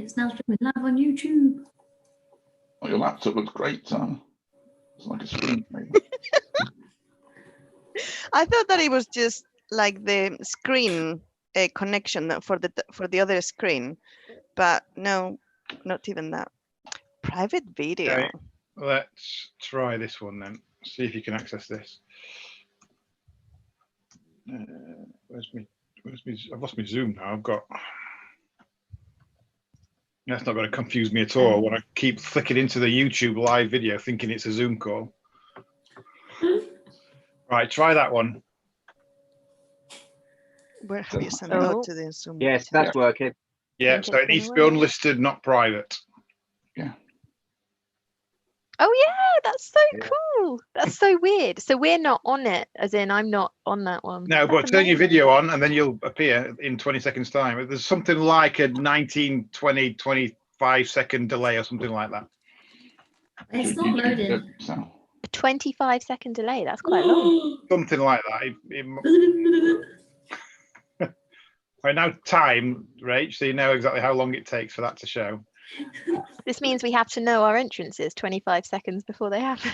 It's now streaming live on YouTube. Oh, your laptop looks great, Sam. It's like a screen. I thought that it was just like the screen connection for the other screen, but no, not even that. Private video. Okay, let's try this one then. See if you can access this. Where's me? I've lost my Zoom now. I've got. That's not going to confuse me at all when I keep flicking into the YouTube live video thinking it's a Zoom call. Right, try that one. Where have you sent it out to the Zoom? Yes, that's working. Yeah, so it needs to be unlisted, not private. Yeah. Oh yeah, that's so cool. That's so weird. So we're not on it, as in I'm not on that one. No, but turn your video on and then you'll appear in 20 seconds time. There's something like a 19, 20, 25-second delay or something like that. It's not loaded. A 25-second delay. That's quite long. Something like that. I now time, Rach, so you know exactly how long it takes for that to show. This means we have to know our entrances 25 seconds before they happen.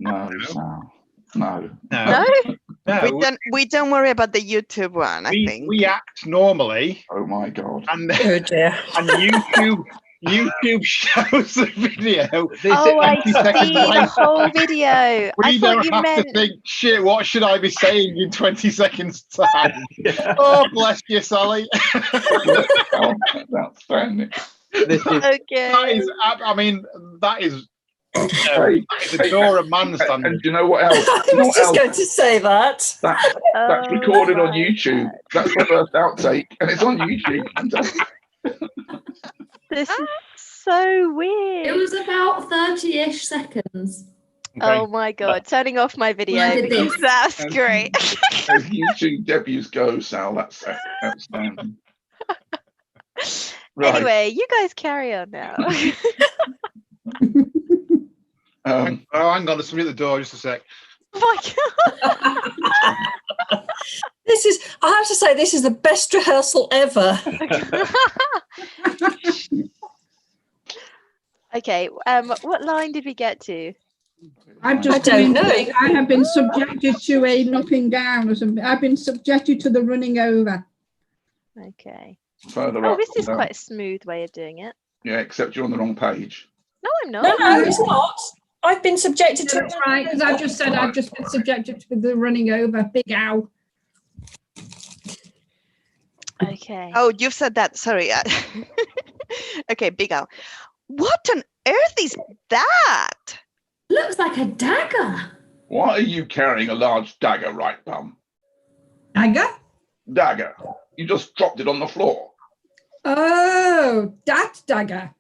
No, Sam. No. No. We don't worry about the YouTube one. I think we act normally. Oh my God. And YouTube shows the video. Oh, I see the whole video. We don't have to think, shit, what should I be saying in 20 seconds time? Oh, bless you, Sally. That's outstanding. Okay. That is, I mean, that is the door of man standard. And do you know what else? I was just going to say that. That's recorded on YouTube. That's the first outtake, and it's on YouTube. This is so weird. It was about 30-ish seconds. Okay. Oh my God, turning off my video because that's great. As YouTube debuts go, Sal, that's outstanding. Right. Anyway, you guys carry on now. Hang on, there's somebody at the door, just a sec. Oh my God. I have to say, this is the best rehearsal ever. Okay, what line did we get to? I don't know. I have been subjected to a knocking down or something. I've been subjected to the running over. Okay. Further Oh, up. this is quite a smooth way of doing it. Yeah, except you're on the wrong page. No, I'm not. No, it's not. I've been subjected to. That's right, because I just said I've just been subjected to the running over. Big ow. Okay. Oh, you've said that. Sorry. Okay, Big Al. What on earth is that? Looks like a dagger. Why are you carrying a large dagger, right, Bum? Dagger? Dagger. You just dropped it on the floor. Oh, that dagger.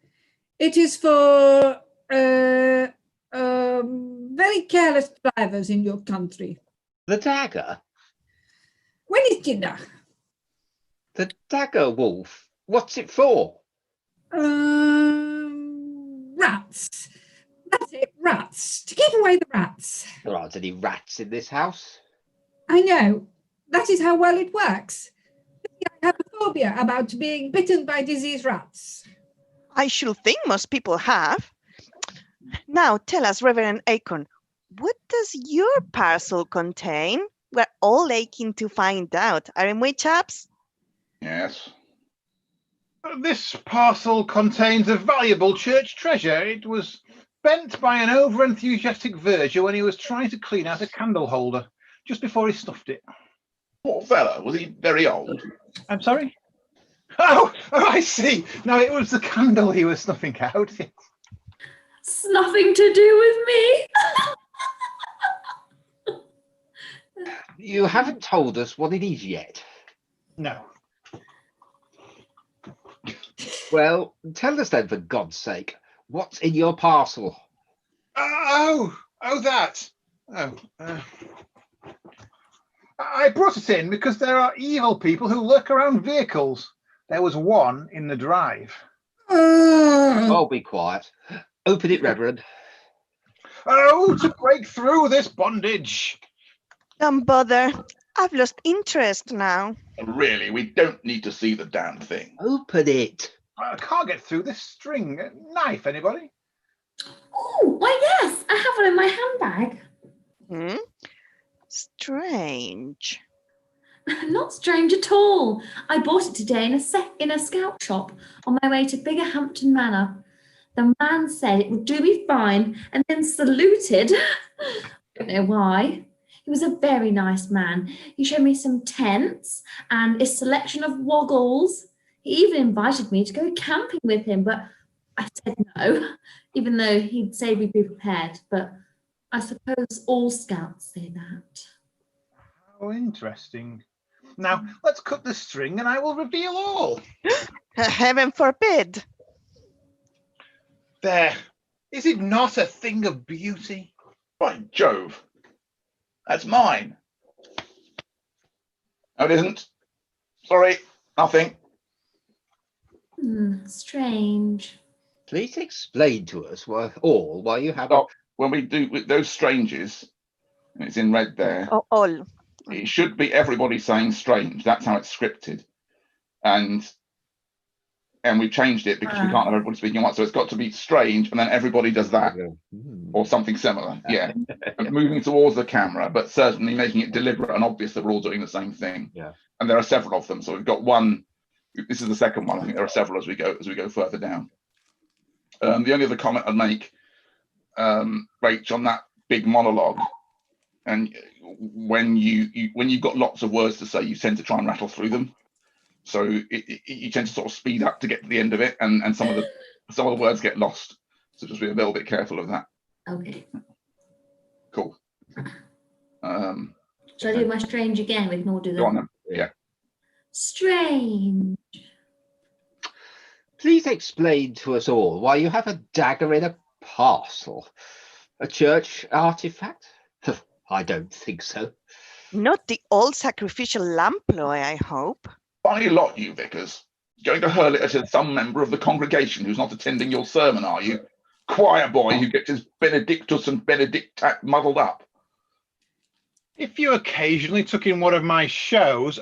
It is for very careless drivers in your country. The dagger? When is dinner? The dagger, Wolf. What's it for? Rats. That's it, rats. To keep away the rats. There aren't any rats in this house. I know. That is how well it works. I have a phobia about being bitten by diseased rats. I should think most people have. Now tell us, Reverend Akon, what does your parcel contain? We're all aching to find out, aren't we, chaps? Yes. This parcel contains a valuable church treasure. It was bent by an over-enthusiastic verger when he was trying to clean out a candle holder just before he stuffed it. What fella? Was he very old? I'm sorry? Oh, I see. No, it was the candle he was snuffing out. It's nothing to do with me. You haven't told us what it is yet. No. Well, tell us then, for God's sake, what's in your parcel? That. I brought it in because there are evil people who lurk around vehicles. There was one in the drive. Oh, be quiet. Open it, Reverend. Oh, to break through this bondage. Don't bother. I've lost interest now. Really, we don't need to see the damn thing. Open it. I can't get through this string. Knife, anybody? Oh, why yes, I have one in my handbag. Hmm? Strange. Not strange at all. I bought it today in a scout shop on my way to Biggerhampton Manor. The man said it would do me fine and then saluted. I don't know why. He was a very nice man. He showed me some tents and a selection of woggles. He even invited me to go camping with him, but I said no, even though he'd say we'd be prepared. But I suppose all scouts say that. How interesting. Now, let's cut the string and I will reveal all. Heaven forbid. There. Is it not a thing of beauty? By Jove. That's mine. No, it isn't. Sorry, nothing. Strange. Please explain to us why you have Stop. When we do with those strangers, and it's in red there, Oh, all. it should be everybody saying strange. That's how it's scripted. And we changed it because we can't have everybody speaking at once. So it's got to be strange, and then everybody does that or something similar. Yeah. And moving towards the camera, but certainly making it deliberate and obvious that we're all doing the same thing. Yeah. And there are several of them. So we've got one. This is the second one. I think there are several as we go further down. The only other comment I'd make, Rach, on that big monologue, and when you've got lots of words to say, you tend to try and rattle through them. So you tend to sort of speed up to get to the end of it, and some of the words get lost. So just be a little bit careful of that. Okay. Cool. Shall I do my strange again? We can all do Go on that. then. Yeah. Strange. Please explain to us all why you have a dagger in a parcel. A church artifact? I don't think so. Not the old sacrificial lamplight, I hope. Funny lot, you vicars. Going to hurl it at some member of the congregation who's not attending your sermon, are you? Choir boy who gets his Benedictus and Benedictat muddled up. If you occasionally took in one of my shows,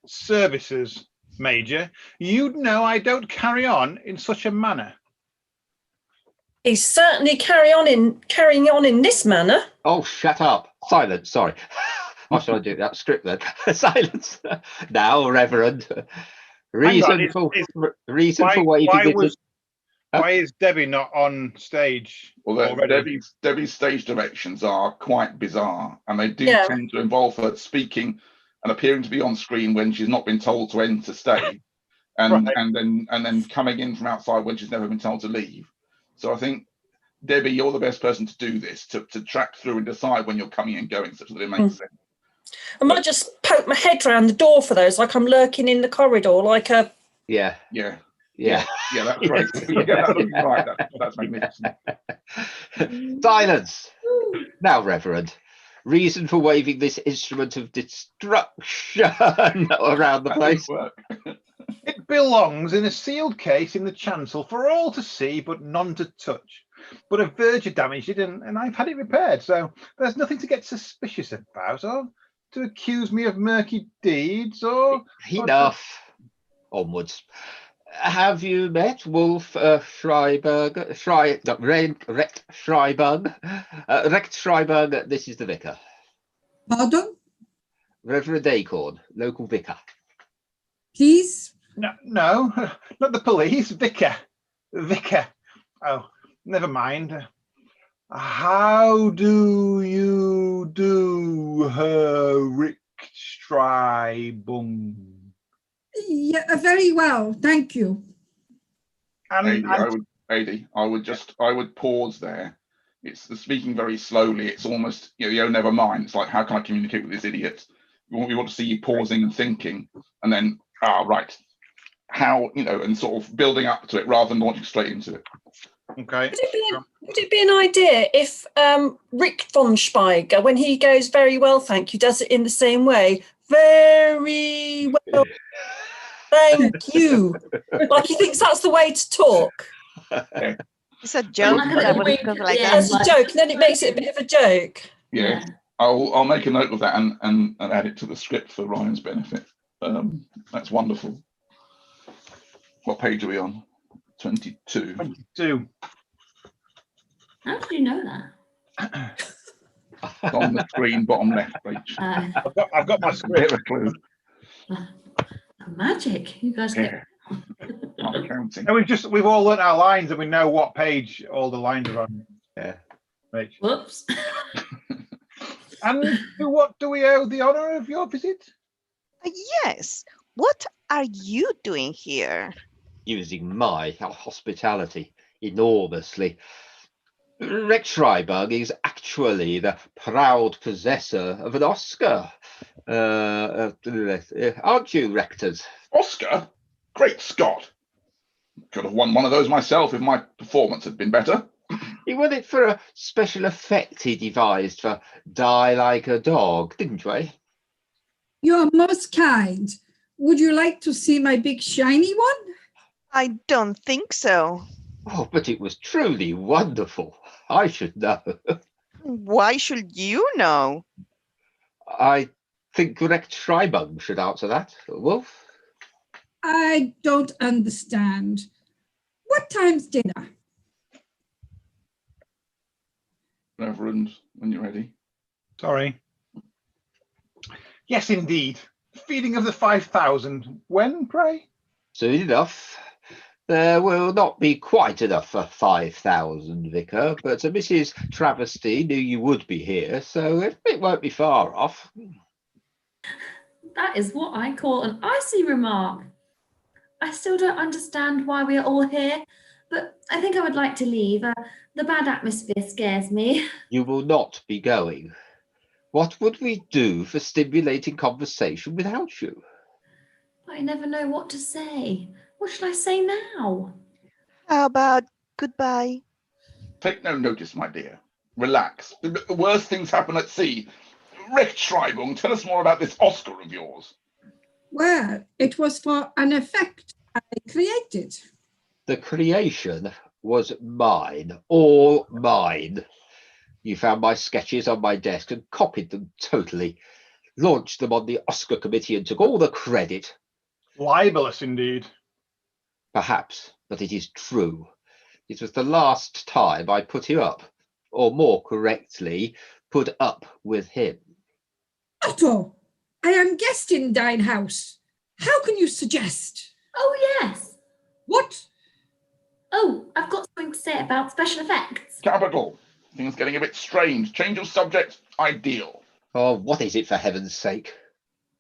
services, Major, you'd know I don't carry on in such a manner. He's certainly carrying on in this manner. Oh, shut up. Silence, sorry. Why should I do that script then? Silence. Now, Reverend. Reason for waving this. Why is Debbie not on stage? Well, Debbie's stage directions are quite bizarre, and they do Yeah. tend to involve her speaking and appearing to be on screen when she's not been told to enter stage, and Right. and then coming in from outside when she's never been told to leave. So I think, Debbie, you're the best person to do this, to track through and decide when you're coming and going, such that it makes sense. I might just poke my head round the door for those, like I'm lurking in the corridor, like a. Yeah. That's great. That looks right. That's magnificent. Silence. Now, Reverend. Reason for waving this instrument of destruction around the place. It belongs in a sealed case in the chancel for all to see, but none to touch. But a verger damaged it, and I've had it repaired, so there's nothing to get suspicious about, or to accuse me of murky deeds, or... Enough. Onwards. Have you met Wolf Schreiberg? Recht Schreiberg? Recht Schreiberg, this is the vicar. Pardon? Reverend Acorn, local vicar. Please? No, not the police. Vicar. Oh, never mind. How do you do, Herr Richtschreibung? Yeah, very well, thank you. Adi, I would pause there. It's the speaking very slowly. It's almost, never mind. It's like, how can I communicate with this idiot? We want to see you pausing and thinking, and then, right. How, and sort of building up to it rather than launching straight into it. Okay. Would it be an idea if Rick von Spieger, when he goes very well, thank you, does it in the same way? Very well, thank you. Like he thinks that's the way to talk. It's a joke. I wouldn't go like that. That's a joke, and then it makes it a bit of a joke. Yeah. I'll make a note of that and add it to the script for Ryan's benefit. That's wonderful. What page are we on? 22. 22. How did you know that? It's on the screen, bottom left, Rach. I've got my Bit script. of a clue. Magic. You guys get. Not counting. And we've all learnt our lines and we know what page all the lines are on. Yeah. Right. Whoops. And to what do we owe the honour of your visit? Yes. What are you doing here? Using my hospitality enormously. Rex Schreiberg is actually the proud possessor of an Oscar. Aren't you, Rectors? Oscar? Great Scott! Could have won one of those myself if my performance had been better. He won it for a special effect he devised for Die Like a Dog, didn't you? You're most kind. Would you like to see my big shiny one? I don't think so. Oh, but it was truly wonderful. I should know. Why should you know? I think Rex Schreiberg should answer that. Wolf? I don't understand. What time's dinner? Reverend, when you're ready. Sorry. Yes, indeed. Feeding of the 5,000. When, pray? Soon enough. There will not be quite enough for 5,000, Vicar, but Mrs. Travesty knew you would be here, so it won't be far off. That is what I call an icy remark. I still don't understand why we are all here, but I think I would like to leave. The bad atmosphere scares me. You will not be going. What would we do for stimulating conversation without you? I never know what to say. What should I say now? How about goodbye? Take no notice, my dear. Relax. The worst things happen at sea. Rechtschreibung, tell us more about this Oscar of yours. Well, it was for an effect I created. The creation was mine, all mine. You found my sketches on my desk and copied them totally, launched them on the Oscar committee and took all the credit. Libelous indeed. Perhaps, but it is true. It was the last time I put him up, or more correctly, put up with him. Otto, I am guest in thine house. How can you suggest? Oh, yes. What? Oh, I've got something to say about special effects. Capital. Things getting a bit strange. Change of subject, ideal. Oh, what is it, for heaven's sake?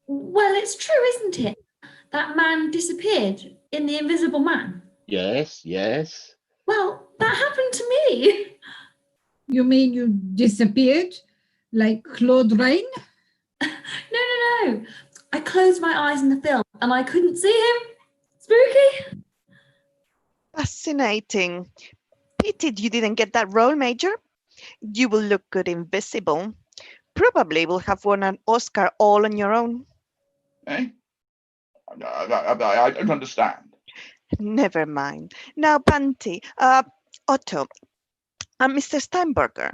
Well, it's true, isn't it? That man disappeared in The Invisible Man. Yes, yes. Well, that happened to me. You mean you disappeared? Like Claude Rain? No. I closed my eyes in the film and I couldn't see him. Spooky. Fascinating. Pity you didn't get that role, Major. You will look good invisible. Probably will have won an Oscar all on your own. Eh? I don't understand. Never mind. Now, Banty, Otto, and Mr. Steinberger,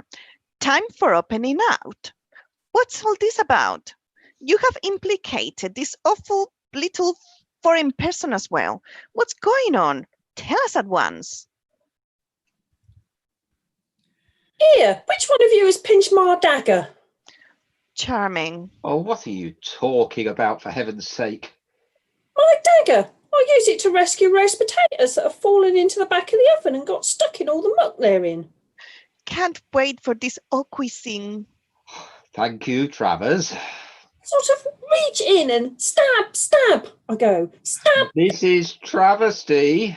time for opening out. What's all this about? You have implicated this awful little foreign person as well. What's going on? Tell us at once. Here, which one of you has pinched my dagger? Charming. Oh, what are you talking about, for heaven's sake? My dagger. I use it to rescue roast potatoes that have fallen into the back of the oven and got stuck in all the muck therein. Can't wait for this au cuisine. Thank you, Travers. Sort of reach in and stab. I go, stab, This is travesty.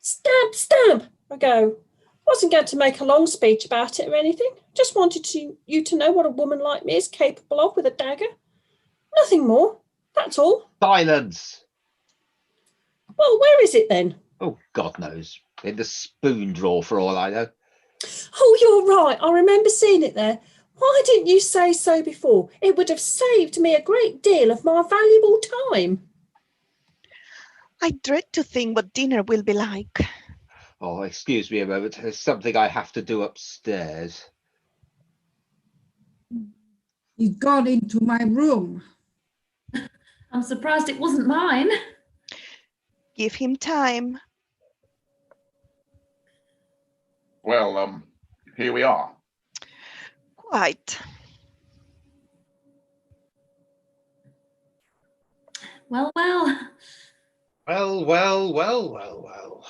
stab. I go. Wasn't going to make a long speech about it or anything. Just wanted you to know what a woman like me is capable of with a dagger. Nothing more. That's all. Silence. Well, where is it then? Oh, God knows. In the spoon drawer, for all I know. Oh, you're right. I remember seeing it there. Why didn't you say so before? It would have saved me a great deal of my valuable time. I dread to think what dinner will be like. Oh, excuse me a moment. There's something I have to do upstairs. He got into my room. I'm surprised it wasn't mine. Give him time. Well, here we are. Quite. Well, well. Well, well, well, well, well.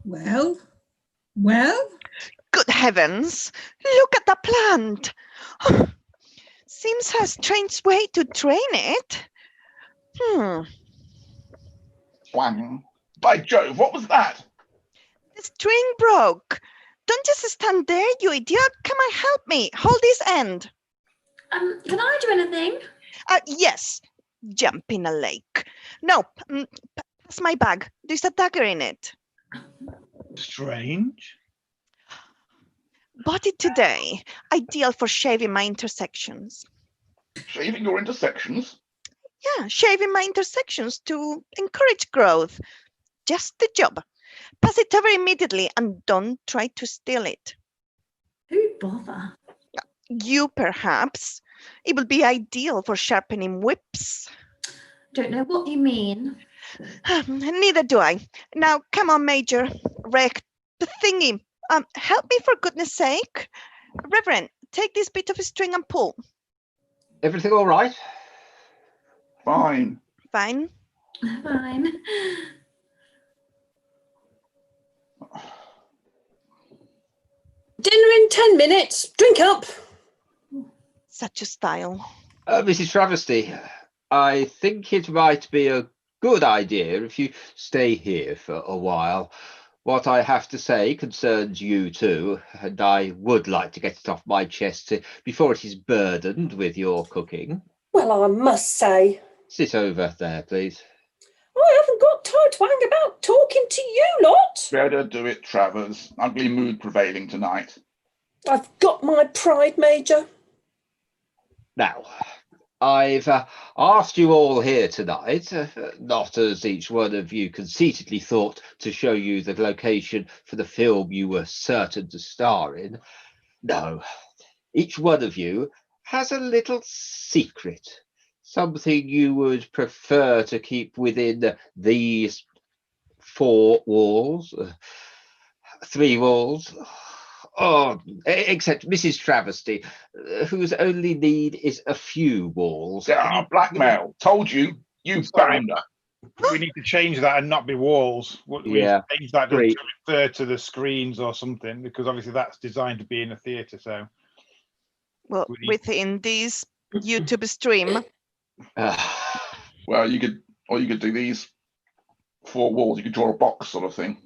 Well, well, Good heavens! Look at the plant! Seems a strange way to train it. Whang. By Jove, what was that? The string broke. Don't just stand there, you idiot. Come on, help me. Hold this end. Can I do anything? Yes. Jump in a lake. No, pass my bag. There's a dagger in it. Strange. Bought it today. Ideal for shaving my intersections. Shaving your intersections? Yeah, shaving my intersections to encourage growth. Just the job. Pass it over immediately and don't try to steal it. Who'd bother? You, perhaps. It will be ideal for sharpening whips. Don't know what you mean. Neither do I. Now, come on, Major. Wreck the thingy. Help me for goodness sake. Reverend, take this bit of string and pull. Everything all right? Fine. Fine. Fine. Dinner in 10 minutes. Drink up. Such a style. Mrs. Travesty, I think it might be a good idea if you stay here for a while. What I have to say concerns you too, and I would like to get it off my chest before it is burdened with your cooking. Well, I must say, Sit over there, please. I haven't got time to hang about talking to you lot. Better do it, Travers. Ugly mood prevailing tonight. I've got my pride, Major. Now, I've asked you all here tonight, not as each one of you conceitedly thought to show you the location for the film you were certain to star in. No, each one of you has a little secret, something you would prefer to keep within these four walls, three walls. Oh, except Mrs. Travesty, whose only need is a few walls. Yeah, blackmail. Told you. You Sorry. bounder. We need to change that and not be walls. We Yeah, change that to great. refer to the screens or something, because obviously that's designed to be in a theatre. So Well, We need- within this YouTube stream. Well, you could do these four walls. You could draw a box sort of thing.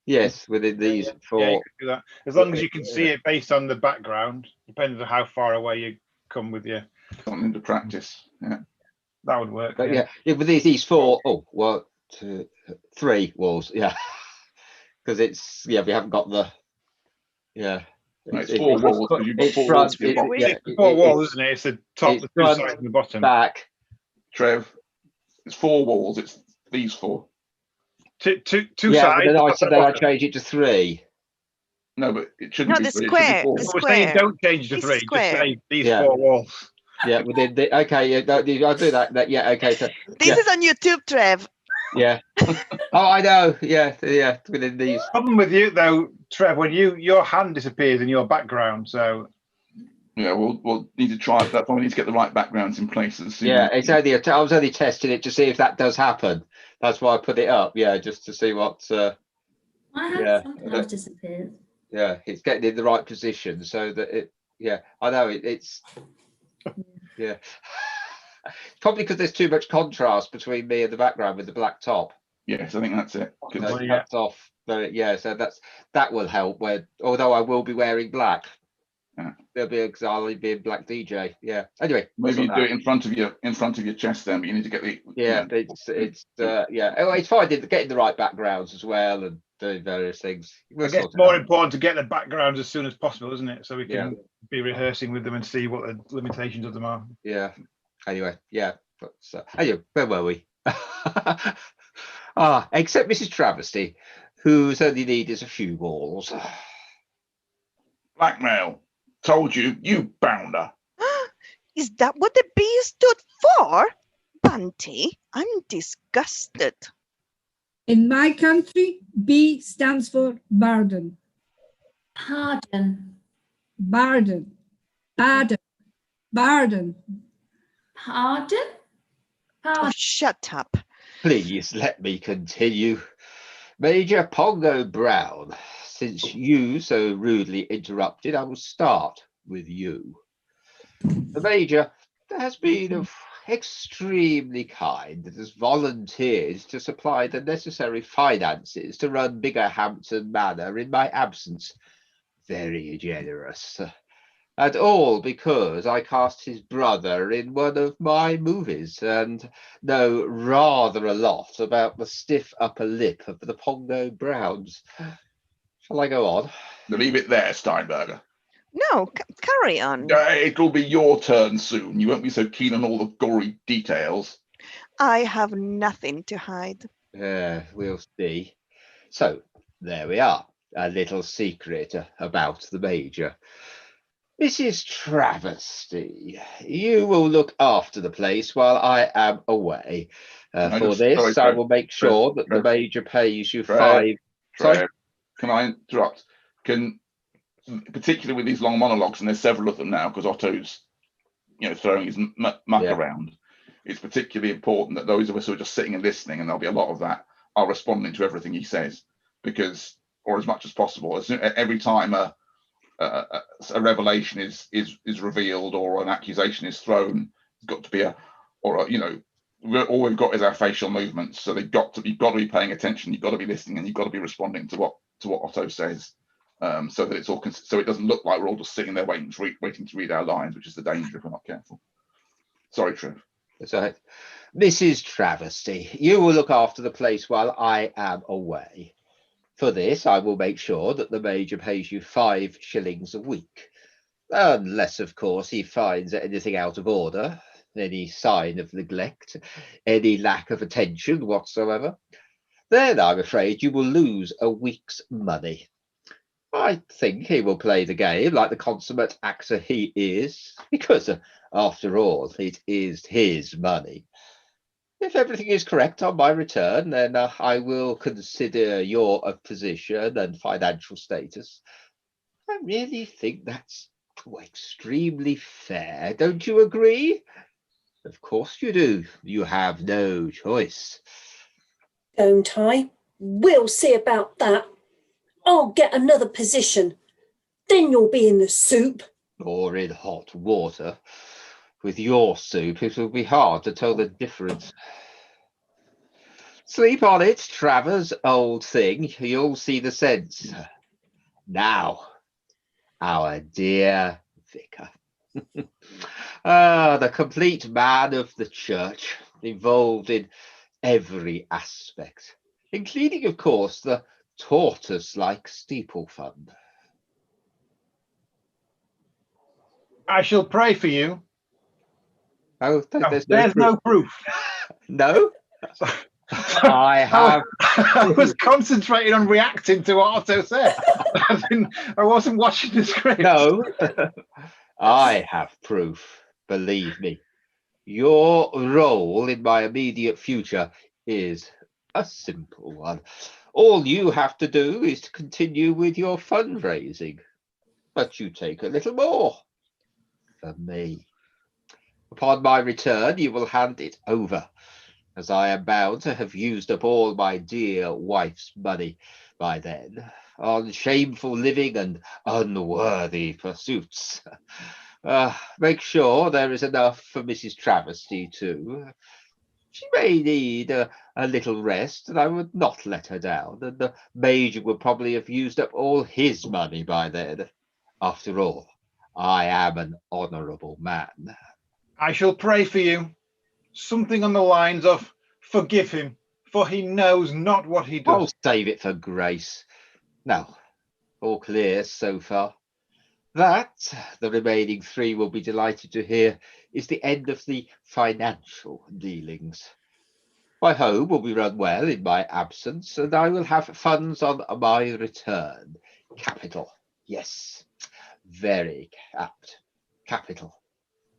Yes, within these yeah, four. you could do that. As long as you can see it based on the background, depending on how far away you come with you, Something to practice. Yeah. that would work. But yeah, with these four, well, three walls, yeah, because it's we haven't got the No, it's four walls, because you've got it's four front, walls to your box. It's the four walls, isn't it? It's the top, it's the two front, sides, and the bottom. back. Trev, it's four walls. It's these four. Two Yeah, sides. but then top and I bottom. change it to three. No, but it shouldn't No, be the three. square, It should be the four. We're saying square. don't change to It's three. Just square. say these Yeah. four walls. Yeah, within the I'll do that. Yeah, okay. So This yeah. is on YouTube, Trev. yeah. Oh, I know. Yeah, within these. Problem with you though, Trev, when your hand disappears in your background, so Yeah, we'll need to try. That's why we need to get the right backgrounds in place. And see Yeah, it's only I was only testing it to see if that does happen. That's why I put it up. Yeah, just to see what. My hand Yeah, sometimes disappears. Yeah, it's getting in the right position so that it. Yeah, I know it's. Yeah, probably because there's too much contrast between me and the background with the black top. Yes, I think that's it. 'Cause So it yeah. cuts off. But yeah, so that will help. Where although I will be wearing black, Yeah. there'll be because I'll be a black DJ. Yeah. Anyway, maybe you that's do not it in front of your chest then, but you need to get the that. Yeah, it's yeah. Oh, it's fine. Getting the right backgrounds as well and doing various things. I We'll guess sort it more out. important to get the backgrounds as soon as possible, isn't it? So we can Yeah. be rehearsing with them and see what the limitations of them are. Yeah. Anyway, yeah. But anyway, where were we? Except Mrs. Travesty, whose only need is a few walls. blackmail. Told you, you bounder. Is that what the B stood for? By Auntie, I'm disgusted. In my country, B stands for burden. Pardon. Burden. Burden. Burden. Pardon? Oh, Pardon. shut up. Please let me continue. Major Pongo Brown, since you so rudely interrupted, I will start with you. The Major has been extremely kind and has volunteered to supply the necessary finances to run Biggerhampton Manor in my absence. Very generous. And all because I cast his brother in one of my movies and know rather a lot about the stiff upper lip of the Pongo Browns. Shall I go on? Leave it there, Steinberger. No, carry on. It'll be your turn soon. You won't be so keen on all the gory details. I have nothing to hide. We'll see. So, there we are. A little secret about the Major. Mrs. Travesty, you will look after the place while I am away. For this, I will make sure that the Major pays you Fred, 5. Sorry? Can I interrupt? Particularly with these long monologues, and there's several of them now because Otto's, throwing his muck around. It's particularly important that those of us who are just sitting and listening, and there'll be a lot of that, are responding to everything he says, or as much as possible. Every time a revelation is revealed or an accusation is thrown, it's got to be all we've got is our facial movements. So you've got to be paying attention, you've got to be listening, and you've got to be responding to what Otto says, so that so it doesn't look like we're all just sitting there waiting to read our lines, which is the danger if we're not careful. Sorry, Trev. That's all right. Mrs. Travesty, you will look after the place while I am away. For this, I will make sure that the Major pays you 5 shillings a week, unless, of course, he finds anything out of order, any sign of neglect, any lack of attention whatsoever. Then I'm afraid you will lose a week's money. I think he will play the game like the consummate actor he is, because, after all, it is his money. If everything is correct on my return, then I will consider your position and financial status. I really think that's extremely fair. Don't you agree? Of course you do. You have no choice. Don't I? We'll see about that. I'll get another position. Then you'll be in the soup. Or in hot water. With your soup, it will be hard to tell the difference. Sleep on it, Travers, old thing. You'll see the sense. Now, our dear vicar. The complete man of the church, involved in every aspect, including, of course, the tortoise-like steeple fund. I shall pray for you. Oh, there's no proof. No? I have. I was concentrating on reacting to what Otto said. I wasn't watching the script. No, I have proof. Believe me. Your role in my immediate future is a simple one. All you have to do is to continue with your fundraising, but you take a little more for me. Upon my return, you will hand it over, as I am bound to have used up all my dear wife's money by then on shameful living and unworthy pursuits. Make sure there is enough for Mrs. Travesty too. She may need a little rest, and I would not let her down, and the Major would probably have used up all his money by then. After all, I am an honourable man. I shall pray for you. Something on the lines of, forgive him, for he knows not what he I'll does. save it for Grace. Now, all clear so far. That, the remaining 3 will be delighted to hear, is the end of the financial dealings. My home will be run well in my absence, and I will have funds on my return. Capital, yes, very apt. Capital.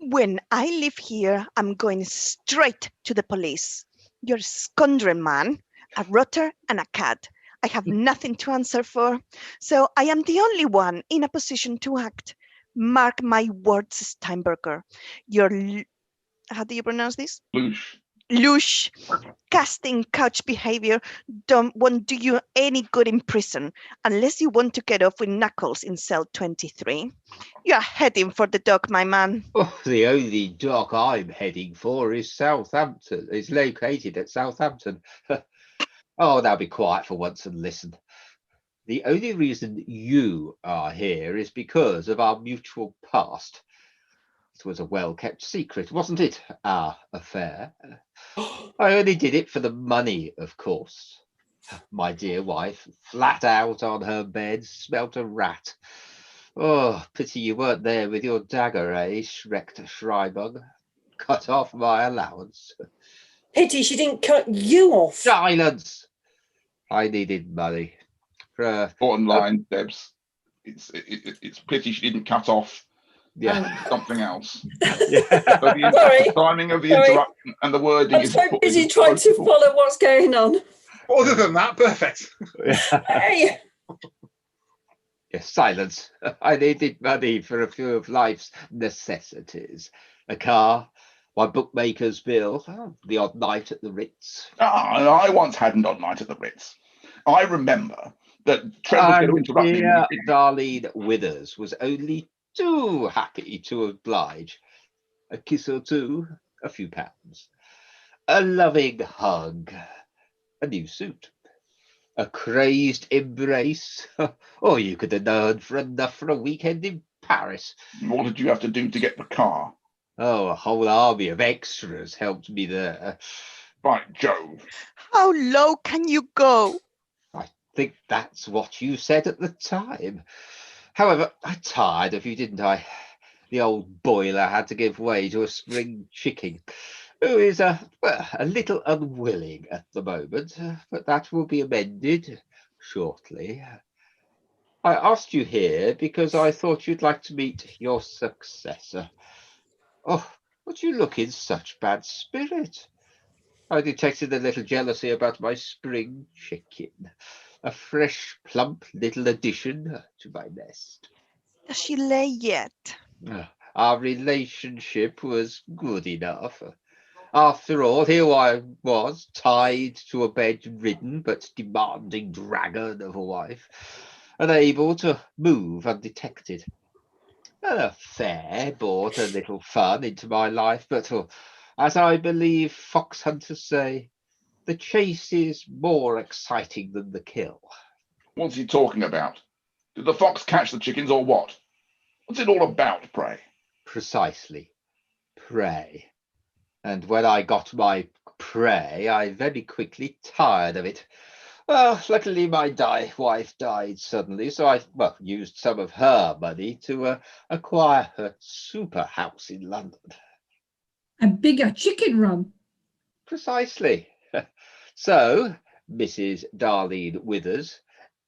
When I leave here, I'm going straight to the police. You're a scoundrel, man, a rotter and a cad. I have nothing to answer for, so I am the only one in a position to act. Mark my words, Steinberger. Your, how do you pronounce this? Loosh. Louche, casting couch behavior won't do you any good in prison unless you want to get off with knuckles in cell 23. You're heading for the dock, my man. Oh, the only dock I'm heading for is Southampton. It's located at Southampton. Oh, now be quiet for once and listen. The only reason you are here is because of our mutual past. It was a well-kept secret, wasn't it? Our affair. I only did it for the money, of course. My dear wife, flat out on her bed, smelt a rat. Oh, pity you weren't there with your dagger, eh, Schrecked Schreibung? Cut off my allowance. Pity she didn't cut you off. Silence! I needed money. Bottom line, Debs, it's pity she didn't cut off something else. Yeah. But the timing of the interruption and the wording I'm is so busy trying to follow what's going on. Other than that, perfect. Hey, Yes, silence. I needed money for a few of life's necessities. A car, my bookmaker's bill, the odd night at the Ritz. I once had an odd night at the Ritz. I remember that Trev was going to interrupt me. Dear Darlene Withers was only too happy to oblige. A kiss or two, a few pounds. A loving hug, a new suit. A crazed embrace, or you could have earned for enough for a weekend in Paris. What did you have to do to get the car? Oh, a whole army of extras helped me there. By Jove. How low can you go? I think that's what you said at the time. However, I tired of you, didn't I? The old boiler had to give way to a spring chicken, who is a little unwilling at the moment, but that will be amended shortly. I asked you here because I thought you'd like to meet your successor. Oh, but you look in such bad spirit. I detected a little jealousy about my spring chicken, a fresh, plump little addition to my nest. Does she lay yet? Our relationship was good enough. After all, here I was, tied to a bedridden but demanding dragon of a wife, unable to move undetected. An affair brought a little fun into my life, but as I believe fox hunters say, the chase is more exciting than the kill. What's he talking about? Did the fox catch the chickens or what? What's it all about, pray? Precisely. Prey. And when I got my prey, I very quickly tired of it. Well, luckily my wife died suddenly, so I used some of her money to acquire her super house in London. A bigger chicken run. Precisely. So, Mrs. Darlene Withers,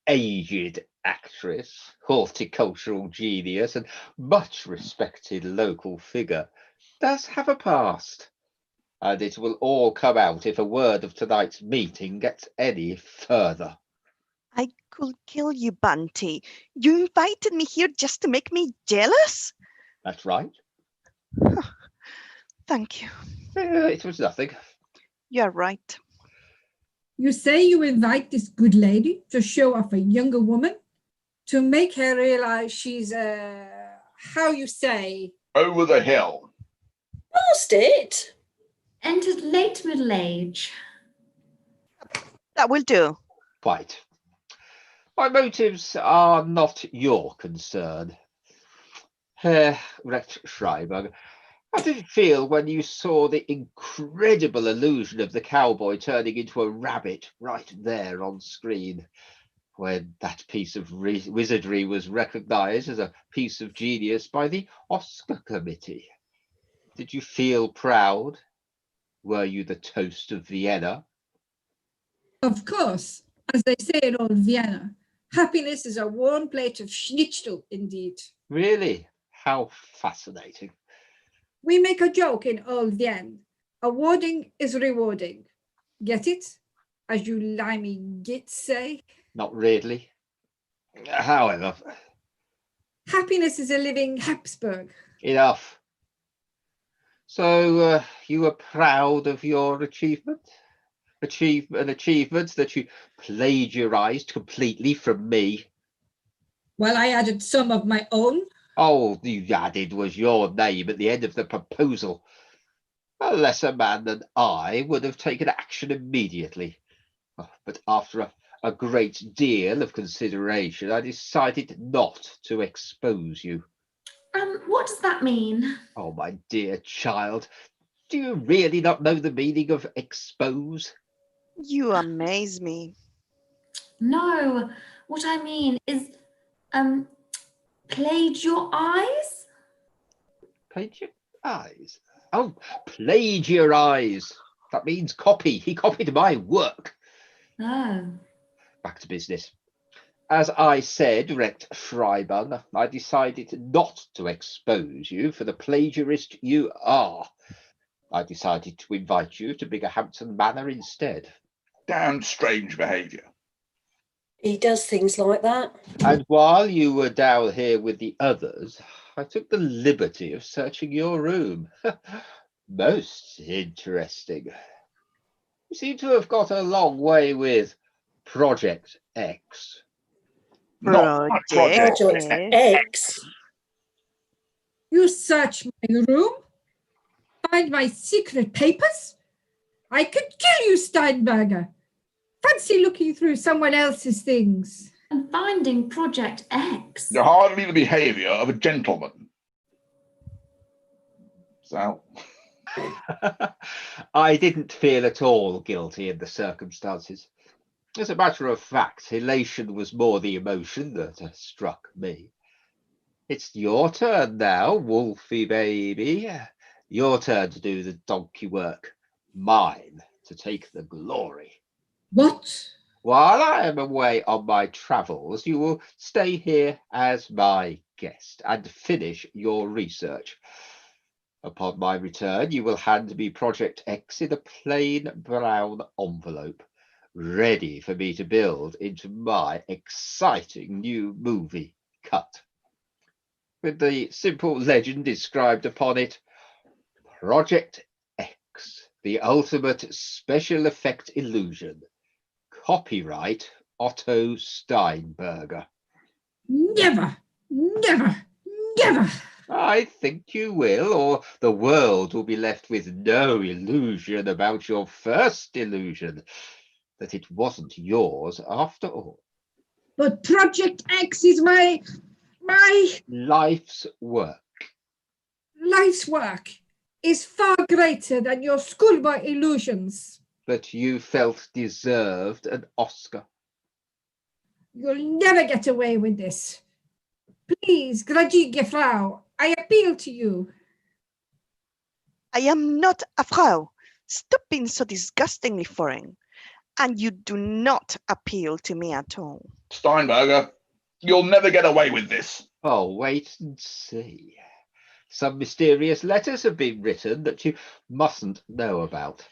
aged actress, horticultural genius, and much respected local figure, does have a past. And it will all come out if a word of tonight's meeting gets any further. I could kill you, Bunty. You invited me here just to make me jealous? That's right. Thank you. It was nothing. You're right. You say you invite this good lady to show off a younger woman, to make her realize she's how you say? Over the hill. past it. Entered late middle age. That will do. Quite. My motives are not your concern. Herr Rechtschreiber, how did it feel when you saw the incredible illusion of the cowboy turning into a rabbit right there on screen? When that piece of wizardry was recognized as a piece of genius by the Oscar committee. Did you feel proud? Were you the toast of Vienna? Of course, as they say in old Vienna, happiness is a warm plate of schnitzel indeed. Really? How fascinating. We make a joke in all the end. Awarding is rewarding. Get it? As you limey gits say. Not really. However, Happiness is a living Habsburg. enough. So you were proud of your achievements that you plagiarized completely from me. Well, I added some of my own. All you added was your name at the end of the proposal. A lesser man than I would have taken action immediately. But after a great deal of consideration, I decided not to expose you. What does that mean? Oh, my dear child, do you really not know the meaning of expose? You amaze me. No, what I mean is, played your eyes? Plagiarize? Oh, plagiarize. That means copy. He copied my work. Oh. Back to business. As I said, Recht Schreiber, I decided not to expose you for the plagiarist you are. I decided to invite you to Biggerhampton Manor instead. Damn strange behaviour. He does things like that. And while you were down here with the others, I took the liberty of searching your room. Most interesting. You seem to have got a long way with Project X. Not my project. Project X. You search my room? Find my secret papers? I could kill you, Steinberger. Fancy looking through someone else's things. And finding Project X. You're hardly the behaviour of a gentleman. So, I didn't feel at all guilty in the circumstances. As a matter of fact, elation was more the emotion that struck me. It's your turn now, Wolfie baby. Your turn to do the donkey work. Mine to take the glory. What? While I am away on my travels, you will stay here as my guest and finish your research. Upon my return, you will hand me Project X in a plain brown envelope, ready for me to build into my exciting new movie cut. With the simple legend inscribed upon it, Project X, the ultimate special effect illusion. Copyright Otto Steinberger. Never, never, never. I think you will, or the world will be left with no illusion about your first illusion, that it wasn't yours after all. But Project X is my Life's work. life's work. Is far greater than your schoolboy illusions. But you felt deserved an Oscar. You'll never get away with this. Please, gnädige Frau, I appeal to you. I am not a Frau. Stop being so disgustingly foreign. And you do not appeal to me at all. Steinberger, you'll never get away with this. Oh, wait and see. Some mysterious letters have been written that you mustn't know about.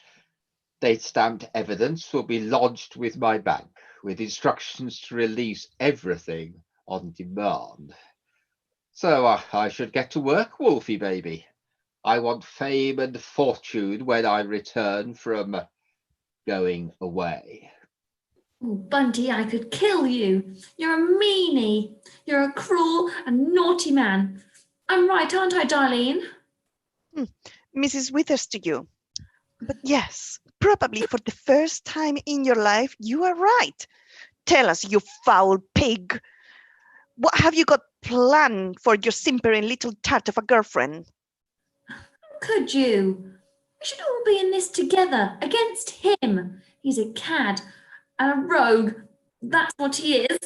Date-stamped evidence will be lodged with my bank, with instructions to release everything on demand. So I should get to work, Wolfie baby. I want fame and fortune when I return from going away. Oh, Bunty, I could kill you. You're a meanie. You're a cruel and naughty man. I'm right, aren't I, Darlene? Mrs. Withers to you. But yes, probably for the first time in your life, you are right. Tell us, you foul pig. What have you got planned for your simpering little tart of a girlfriend? Could you? We should all be in this together, against him. He's a cad and a rogue. That's what he is.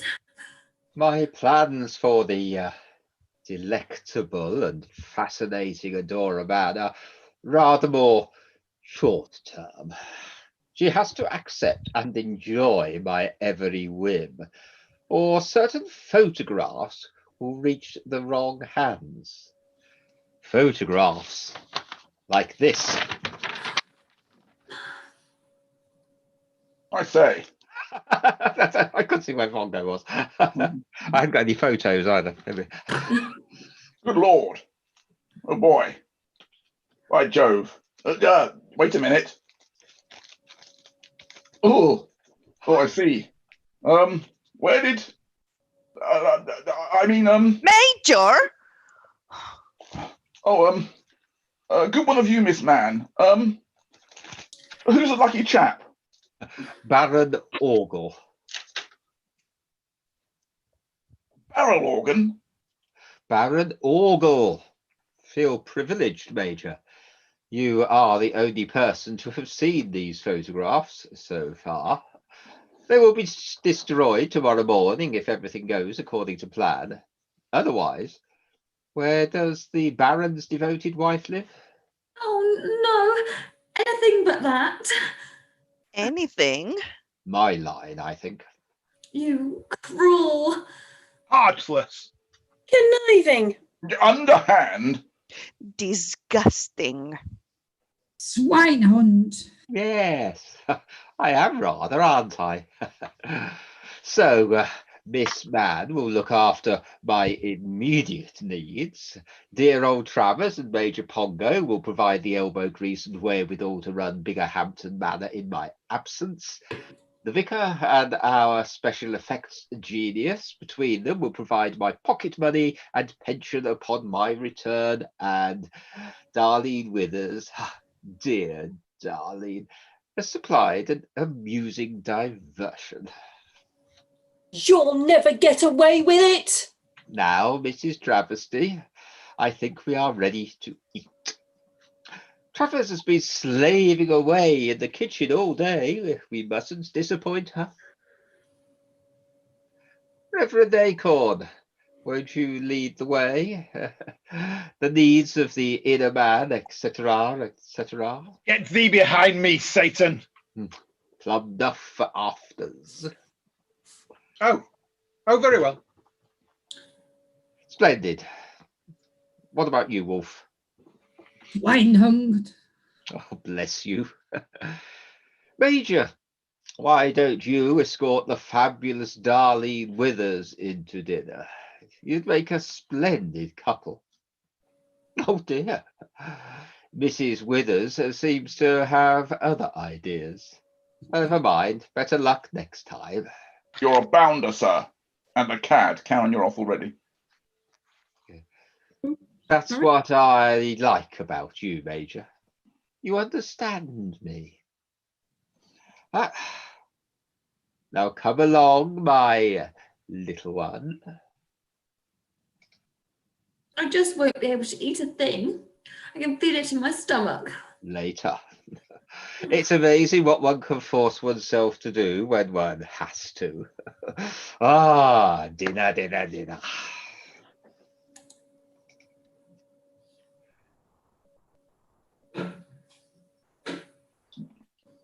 My plans for the delectable and fascinating Adora Man are rather more short-term. She has to accept and enjoy my every whim, or certain photographs will reach the wrong hands. photographs like this. I say, I couldn't see where Vongo was. I haven't got any photos either. good Lord. Oh boy. By Jove. Wait a minute. Oh, I see. Where did? Major! Good one of you, Miss Mann. Who's the lucky chap? Baron Ogle. Barrel organ? Baron Ogle. Feel privileged, Major. You are the only person to have seen these photographs so far. They will be destroyed tomorrow morning if everything goes according to plan. Otherwise, where does the Baron's devoted wife live? Oh, no. Anything but that. Anything? My line, I think. You cruel. Heartless. Conniving. Underhand? Disgusting. Swinehund. Yes, I am rather, aren't I? So, Miss Mann will look after my immediate needs. Dear old Travers and Major Pongo will provide the elbow grease and wherewithal to run Biggerhampton Manor in my absence. The vicar and our special effects genius between them will provide my pocket money and pension upon my return. And Darlene Withers, dear Darlene, has supplied an amusing diversion. You'll never get away with it. Now, Mrs. Travesty, I think we are ready to eat. Travers has been slaving away in the kitchen all day. We mustn't disappoint her. Reverend Acorn, won't you lead the way? The needs of the inner man, etc., etc. Get thee behind me, Satan. Plum duff for afters. Oh, very well. Splendid. What about you, Wolf? Swinehund. Oh, bless you. Major, why don't you escort the fabulous Darlene Withers into dinner? You'd make a splendid couple. Oh dear. Mrs. Withers seems to have other ideas. Never mind. Better luck next time. You're a bounder, sir. And a cad. Karen, you're off already. That's what I like about you, Major. You understand me. Now come along, my little one. I just won't be able to eat a thing. I can feel it in my stomach. Later. It's amazing what one can force oneself to do when one has to. Dinner, dinner, dinner.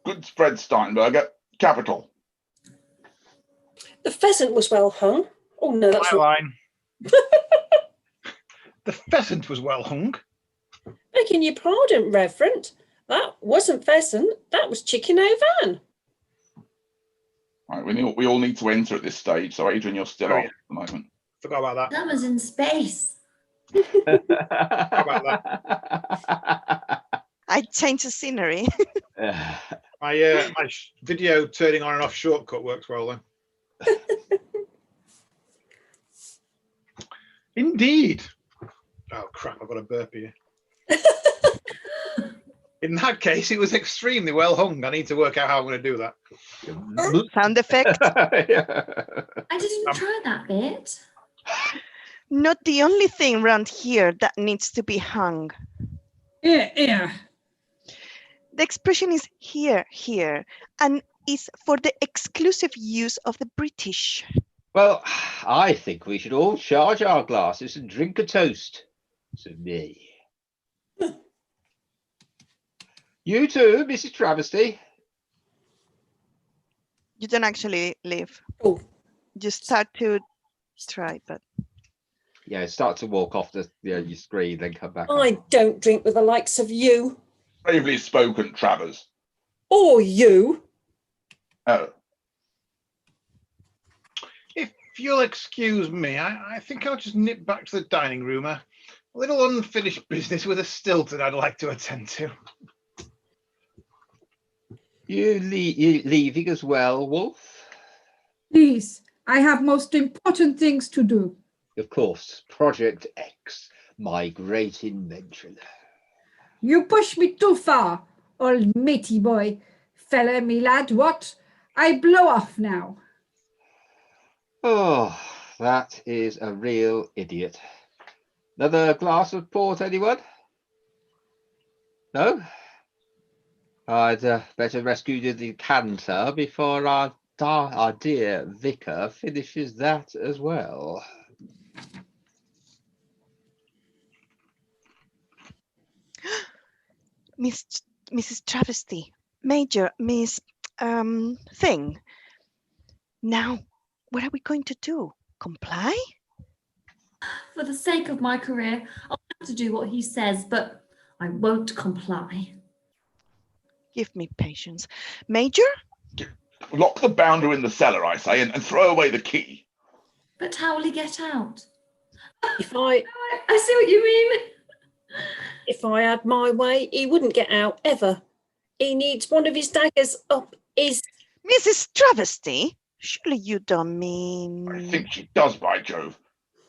Good spread, Steinberger. Capital. The pheasant was well hung. Oh no, that's My wrong. line. The pheasant was well hung. Begging your pardon, Reverend. That wasn't pheasant. That was chicken au vin. Right, we all need to enter at this stage. So, Adrian, you're still Oh, off yeah. at the moment. Forgot about that. That was in space. I changed the scenery. My video turning on and off shortcut works well then. Indeed. Oh crap! I've got a burp here. In that case, it was extremely well hung. I need to work out how I'm going to do that. Sound effect. I didn't try that bit. Not the only thing around here that needs to be hung. Yeah. The expression is here, and is for the exclusive use of the British. Well, I think we should all charge our glasses and drink a toast to me. You too, Mrs. Travesty. You don't actually live. Oh. You start to try, but Yeah, start to walk off the your screen, then come back. I don't drink with the likes of you. Bravely spoken, Travers. Or you. Oh, If you'll excuse me, I think I'll just nip back to the dining room. A little unfinished business with a Stilton I'd like to attend to. You leaving as well, Wolf? Please, I have most important things to do. Of course, Project X, my great invention. You push me too far, old matey boy. Fella, me lad, what? I blow off now. Oh, that is a real idiot. Another glass of port, anyone? No? I'd better rescue the decanter before our dear vicar finishes that as well. Mrs. Travesty, Major, Miss Thing. Now, what are we going to do? Comply? For the sake of my career, I'll have to do what he says, but I won't comply. Give me patience. Major? lock the bounder in the cellar, I say, and throw away the key. But how will he get out? If I I see what you mean. if I had my way, he wouldn't get out ever. He needs one of his daggers up his. Mrs. Travesty? Surely you don't mean... I think she does, by Jove.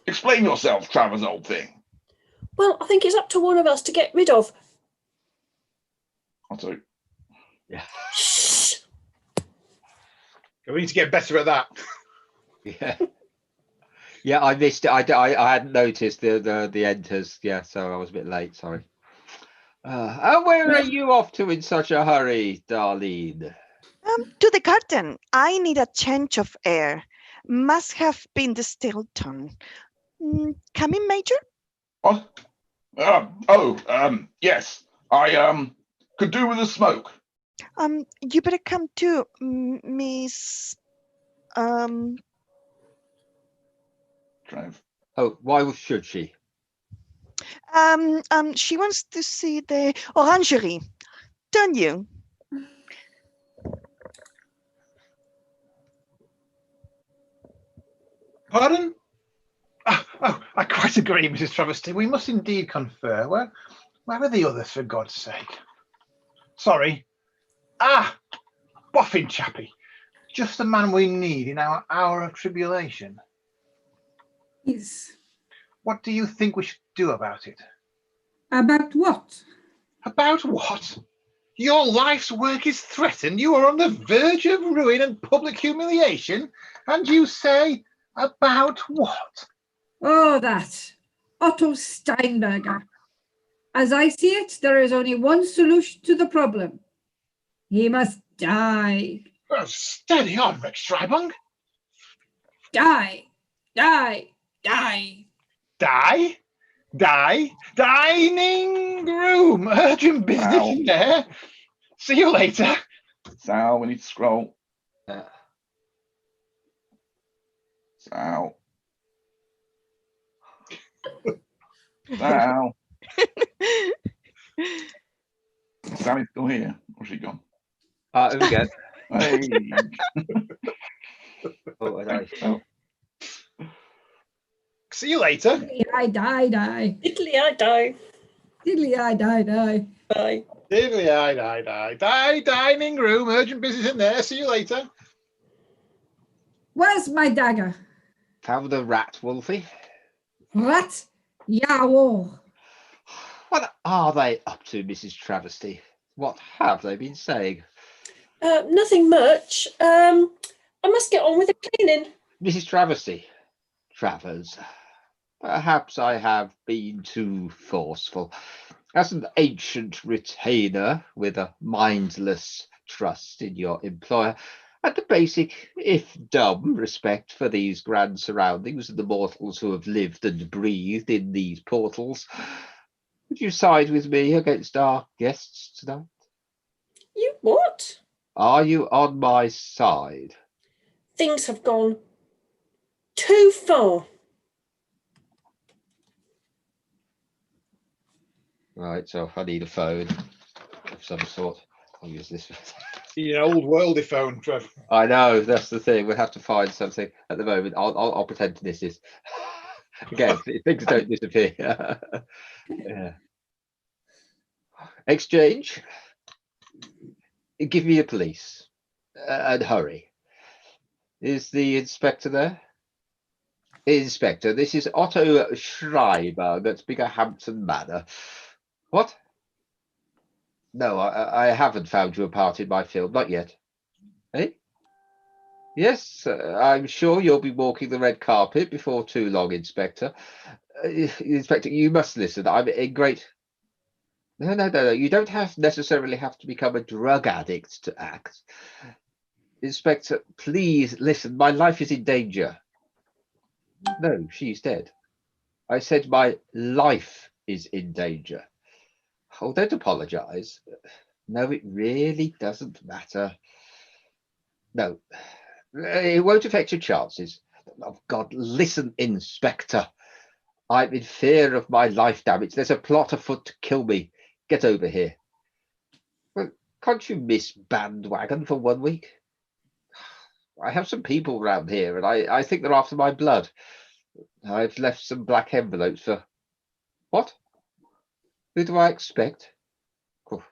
Explain yourself, Travers, old thing. Well, I think it's up to one of us to get rid of. I'll do. Yeah. Shh. We need to get better at that. Yeah. Yeah, I missed it. I hadn't noticed the enters. Yeah, so I was a bit late. Sorry. And where are you off to in such a hurry, Darlene? To the garden. I need a change of air. Must have been the Stilton. Coming, Major? What? Yes. I could do with a smoke. You better come too, Miss... Trav. Oh, why should she? She wants to see the orangery, don't you? Pardon? I quite agree, Mrs. Travesty. We must indeed confer. Where are the others, for God's sake? Sorry. Boffin chappie. Just the man we need in our hour of tribulation. Is What do you think we should do about it? about what? About what? Your life's work is threatened. You are on the verge of ruin and public humiliation. And you say, about what? Oh, that. Otto Steinberger. As I see it, there is only one solution to the problem. He must die. Oh, steady on, Rex Strybung. Die. Die. Die. Die? Die? Dining room. Urgent business Ow. in there. See you later. Sal, we need to scroll. Uh, Sal. Sal. Sally's still here. Where's she gone? here we go. Hey. Oh, and Oh, See you later. I die. Italy, I die. Diddly, I die. Bye. Diddly, die. Dining room. Urgent business in there. See you later. Where's my dagger? Found the rat, Wolfie. Rat? Yawo. What are they up to, Mrs. Travesty? What have they been saying? Nothing much. I must get on with the cleaning. Mrs. Travesty, Travers, perhaps I have been too forceful. As an ancient retainer with a mindless trust in your employer, and a basic, if dumb, respect for these grand surroundings and the mortals who have lived and breathed in these portals, would you side with me against our guests tonight? You what? Are you on my side? Things have gone too far. Right, so I need a phone of some sort. I'll use this. You old worldy phone, Trev. I know, that's the thing. We'll have to find something at the moment. I'll pretend this is. Again, things don't disappear. Yeah. Exchange. Give me a police. And hurry. Is the inspector there? Inspector, this is Otto Schreiber. That's Biggerhampton Manor. What? No, I haven't found you a part in my film. Not yet. Eh? Yes, I'm sure you'll be walking the red carpet before too long, Inspector. Inspector, you must listen. I'm in great... No. You don't necessarily have to become a drug addict to act. Inspector, please listen. My life is in danger. No, she's dead. I said my life is in danger. Oh, don't apologize. No, it really doesn't matter. No, it won't affect your chances. Oh, God, listen, Inspector. I'm in fear of my life damage. There's a plot afoot to kill me. Get over here. Well, can't you miss bandwagon for 1 week? I have some people around here, and I think they're after my blood. I've left some black envelopes for... What? Who do I expect? Oh,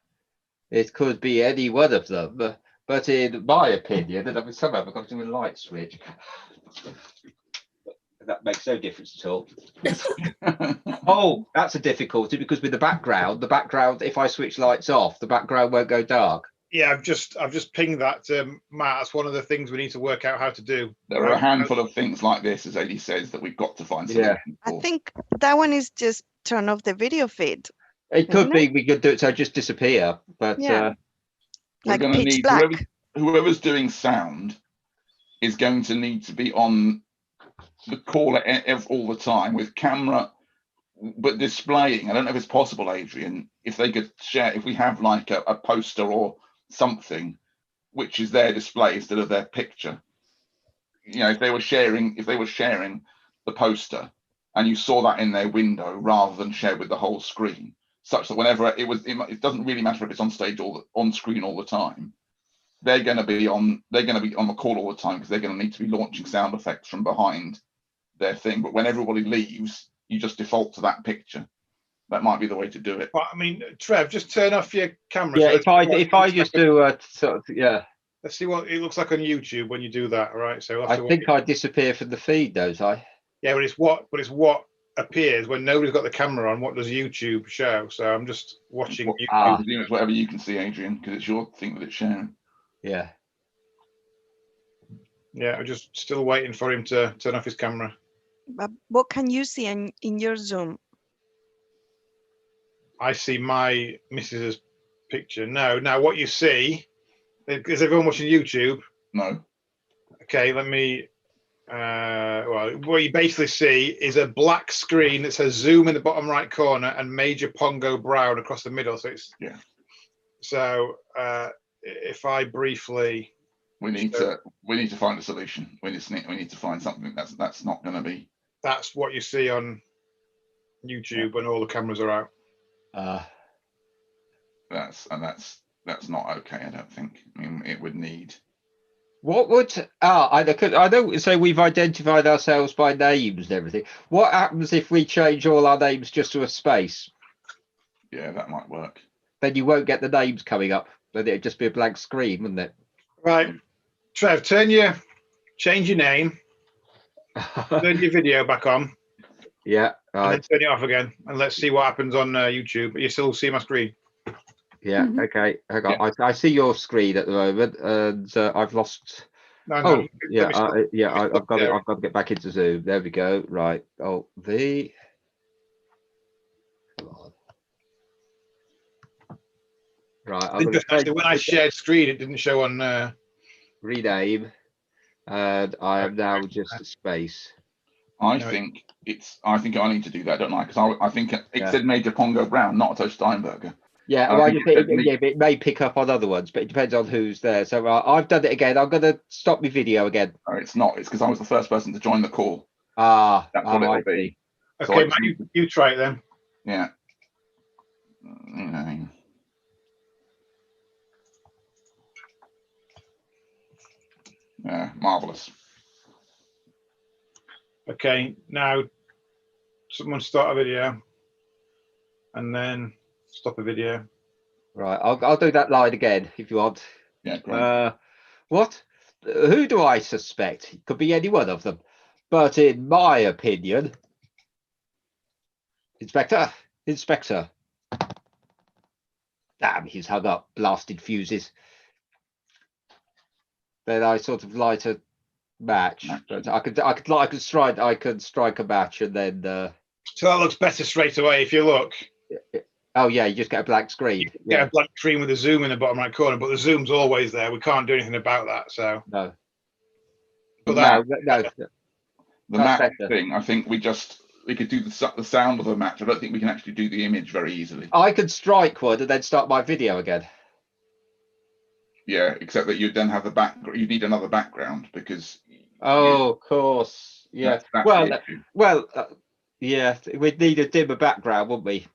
it could be any one of them, but in my opinion, and I mean, somehow I've got to do a light switch. That makes no difference at all. Oh, that's a difficulty because with the background, if I switch lights off, the background won't go dark. Yeah, I've just pinged that to Matt. That's one of the things we need to work out how to do. There are a handful of things like this, as Eddie says, that we've got to find solutions for. I think that one is just turn off the video feed. It could Isn't be we could do it so just disappear, but Yeah. We're Like going to pitch need black. whoever's doing sound is going to need to be on the call all the time with camera, but displaying. I don't know if it's possible, Adrian, if they could share, if we have like a poster or something which is their display instead of their picture. You know, if they were sharing the poster and you saw that in their window rather than share with the whole screen, such that whenever it doesn't really matter if it's on stage or on screen all the time. They're going to be on the call all the time because they're going to need to be launching sound effects from behind their thing. But when everybody leaves, you just default to that picture. That might be the way to do it. But I mean, Trev, just turn off your camera. yeah, So if I just do a sort of, yeah, let's see what it looks like on YouTube when you do that. All right. So we'll have I to think I disappear from the feed, don't I? Yeah, but it's what appears when nobody's got the camera on. What does YouTube show? So I'm just watching YouTube. I presume it's whatever you can see, Adrian, because it's your thing that it's sharing. Yeah. Yeah, I'm just still waiting for him to turn off his camera. But what can you see in your Zoom? I see my missus's picture. No, now what you see, is everyone watching YouTube? No. Okay, let me, well, what you basically see is a black screen that says Zoom in the bottom right corner and Major Pongo Brown across the middle. So it's, Yeah. So if I briefly, We need to find a solution. We need to find something that's not going to be. that's what you see on YouTube when all the cameras are out. That's not okay. I don't think. I mean, it would need. What would I don't say we've identified ourselves by names and everything. What happens if we change all our names just to a space? Yeah, that might work. Then you won't get the names coming up. Then it'd just be a blank screen, wouldn't it? Right, Trev, change your name, turn your video back on, Yeah. and then Right. turn it off again, and let's see what happens on YouTube. You still see my screen? Yeah. Mhm. Okay. Hang on. Yeah. I see your screen at the moment, and I've lost. No, Oh, yeah. let me stop- Yeah. let me I've got it. stop I've got to get back into Zoom. There we go. Right. Oh, V. Come on. Right. I'm going Interesting, actually, to when I shared screen, it didn't show on. rename, and I am now just a space. I No, think I need to do that, don't I? Because I think it Yeah. said Major Pongo Brown, not Otto Steinberger. Yeah, I well, think it said me. yeah, but it may pick up on other ones, but it depends on who's there. So I've done it again. I'm going to stop my video again. No, it's not. It's because I was the first person to join the call. That's what it'll be. So Okay, I Matt, need you try it then. Yeah. Yeah, marvelous. Okay, now someone start a video and then stop a video. Right, I'll do that line again if you want. Yeah, great. What? Who do I suspect? It could be any one of them. But in my opinion, Inspector. Damn, he's hung up. Blasted fuses. Then I sort of light a match. But I could strike a match and then. So that looks better straight away if you look. Oh yeah, you just get a blank screen. Get a blank screen with a zoom in the bottom right corner, but the zoom's always there. We can't do anything about that. So no. But No. The match thing, I think we could do the sound of a match. I don't think we can actually do the image very easily. I could strike one and then start my video again. Yeah, except that you'd then have the background. You need another background because. Oh, of course. Yeah. That's yeah, we'd need a dimmer background, wouldn't we?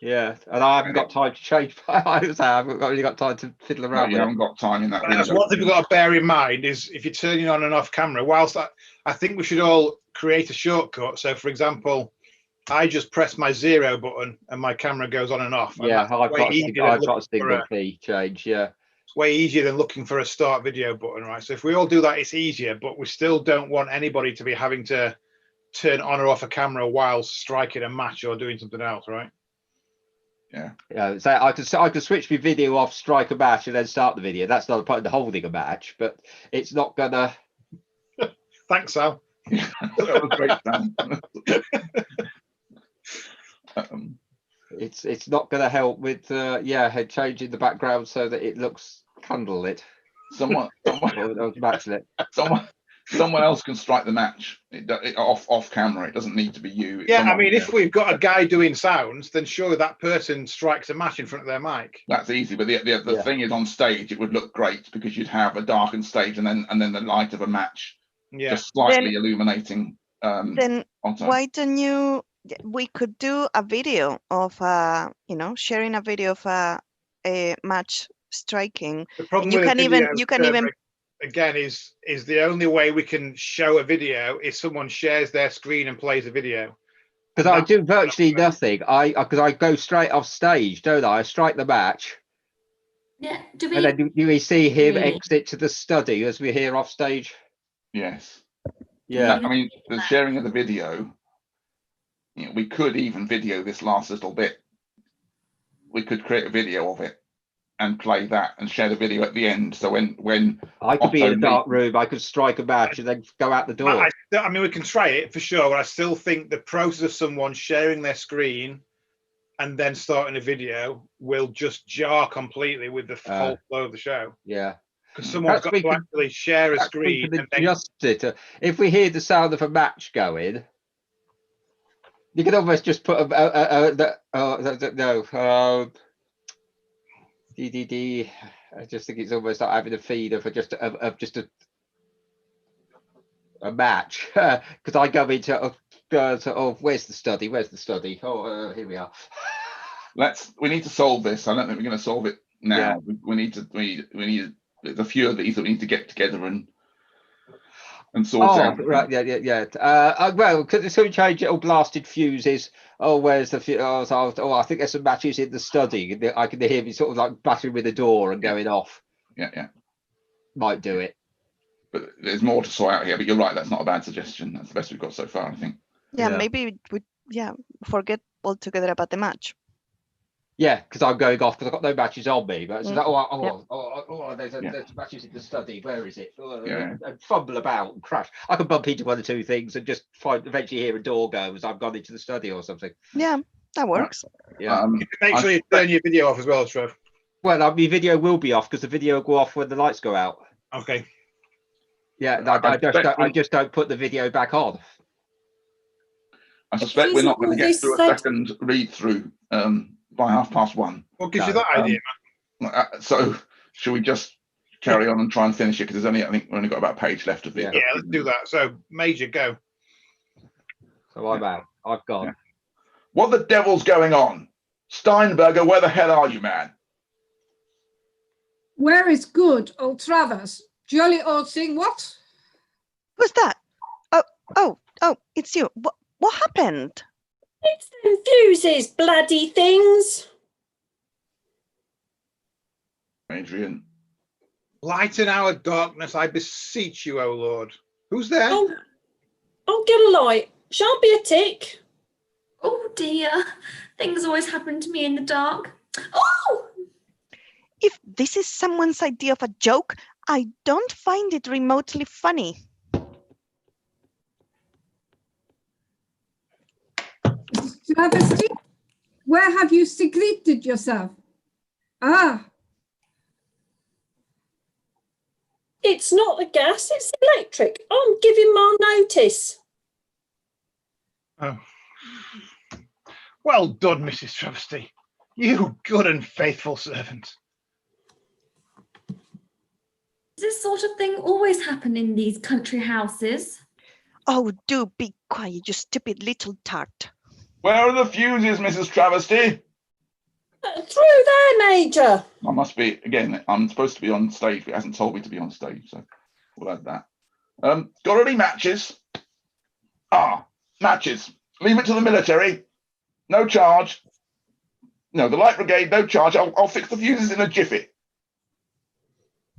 Yeah, and I haven't got time to change. I haven't really got time to fiddle around. You haven't got time in that. That's one thing we've got to bear in mind is if you're turning on and off camera. Whilst I think we should all create a shortcut. So, for example, I just press my 0 button and my camera goes on and off. Yeah, I've got a single key change. Yeah, it's way easier than looking for a start video button, right? So if we all do that, it's easier. But we still don't want anybody to be having to turn on or off a camera while striking a match or doing something else, right? Yeah. So I could switch my video off, strike a match, and then start the video. That's not a point in holding a match, but it's not gonna. Thanks, Sal. That was great, Sam. It's not gonna help with changing the background so that it looks candlelit. Someone matchlit. Someone else can strike the match off camera. It doesn't need to be you. Yeah, I mean, if we've got a guy doing sounds, then surely that person strikes a match in front of their mic. That's easy, but the thing is, on stage it would look great because you'd have a darkened stage and then the light of a match, just slightly illuminating. Then why don't you? We could do a video of sharing a video of a match striking. The problem you with can even again is the only way we can show a video is someone shares their screen and plays a video. Because I do virtually nothing. Because I go straight off stage, don't I? I strike the match. Yeah. And then do we see him exit to the study as we're here off stage? Yes. Yeah. I mean, the sharing of the video. We could even video this last little bit. We could create a video of it and play that and share the video at the end. So when I could be in a dark room, I could strike a match and then go out the door. I mean, we can try it for sure, but I still think the process of someone sharing their screen and then starting a video will just jar completely with the whole flow of the show. Yeah. Because someone's got to actually share a screen. If we hear the sound of a match going, you can almost just put DDD. I just think it's almost like having a feed of just a match because I go into where's the study? Here we are. We need to solve this. I don't think we're going to solve it now. Yeah. We need a few of these that we need to get together and sort out. Right, yeah. Well, so we change it all blasted fuses. Where's the fuse? I think there's some matches in the study. I can hear me sort of like battering with the door and going off. Yeah. Might do it. But there's more to sort out here. But you're right. That's not a bad suggestion. That's the best we've got so far, I think. Yeah. Maybe we forget altogether about the match. Yeah, because I'm going off because I've got no matches on me. But there's matches in the study. Where is it? And fumble about and crash. I can bump into one or two things and just eventually hear a door go as I've gone into the study or something. Yeah, that works. Yeah. Make sure you turn your video off as well, Trev. Well, my video will be off because the video will go off when the lights go out. Okay. Yeah, I just don't put the video back on. I suspect we're not going to get through a second read through. By 1:30. What gives you that idea, man? So should we just carry on and try and finish it? Because I think we've only got about a page left of it. Yeah, let's do that. So Major, go. So I'm out. I've gone. Yeah. What the devil's going on? Steinberger, where the hell are you, man? Where is good old Travers? Jolly old thing, what? Who's that? Oh, it's you. What happened? It's them fuses, bloody things. Adrian. Lighten our darkness, I beseech you, O Lord. Who's there? Oh, I'll get a light. Shan't be a tick. Oh dear, things always happen to me in the dark. Oh! If this is someone's idea of a joke, I don't find it remotely funny. Travesty? Where have you secreted yourself? Ah, It's not the gas, it's the electric. I'm giving my notice. Oh. Well done, Mrs. Travesty. You good and faithful servant. Does this sort of thing always happen in these country houses? Oh, do be quiet, you stupid little tart. Where are the fuses, Mrs. Travesty? Through there, Major. I must be, again, I'm supposed to be on stage, but it hasn't told me to be on stage, so we'll add that. Got any matches? Matches. Leave it to the military. No charge. No, the Light Brigade, no charge. I'll fix the fuses in a jiffy.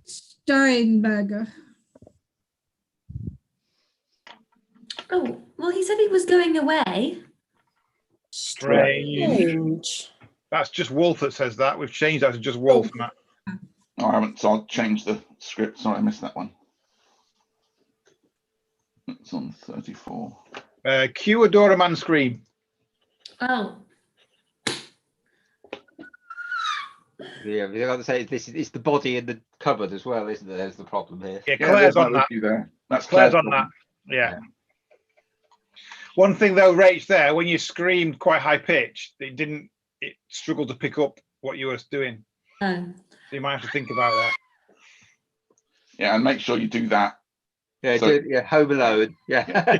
Steinberger. Oh, well, he said he was going away. Strange. That's just Wolf that says that. We've changed that to just Wolf, Matt. No, I haven't, so I'll change the script. Sorry, I missed that one. It's on 34. Cue a Dora Man scream. Oh, Yeah, we got to say it's the body in the cupboard as well, isn't it? There's the problem here. Yeah, Yeah, Claire's there's on no that. issue there. That's Claire's Claire's on that. problem. Yeah. One thing though, Rach, there, when you screamed quite high pitched, it struggled to pick up what you were doing. no. So you might have to think about that. Yeah, and make sure you do that. Yeah, So- Home Alone. Yeah.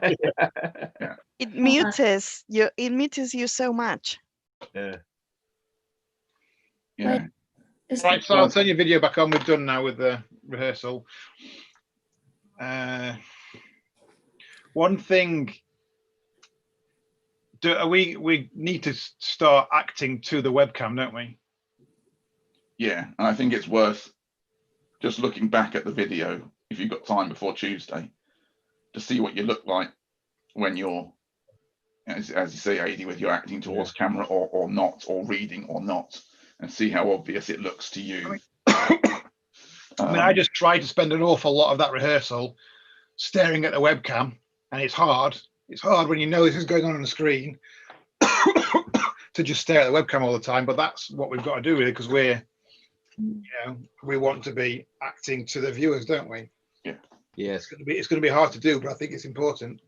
It mutes you. It mutes you so much. Yeah. Yeah. It's- Right, so I'll turn your video back on. We're done now with the rehearsal. One thing, we need to start acting to the webcam, don't we? Yeah, and I think it's worth just looking back at the video if you've got time before Tuesday to see what you look like when you're, as you say, AD, whether you're acting towards camera or not, or reading or not, and see how obvious it looks to you. I mean, I just try to spend an awful lot of that rehearsal staring at the webcam, and it's hard. It's hard when you know this is going on the screen to just stare at the webcam all the time. But that's what we've got to do, really, because we want to be acting to the viewers, don't we? Yeah. Yes. It's going to be hard to do, but I think it's important.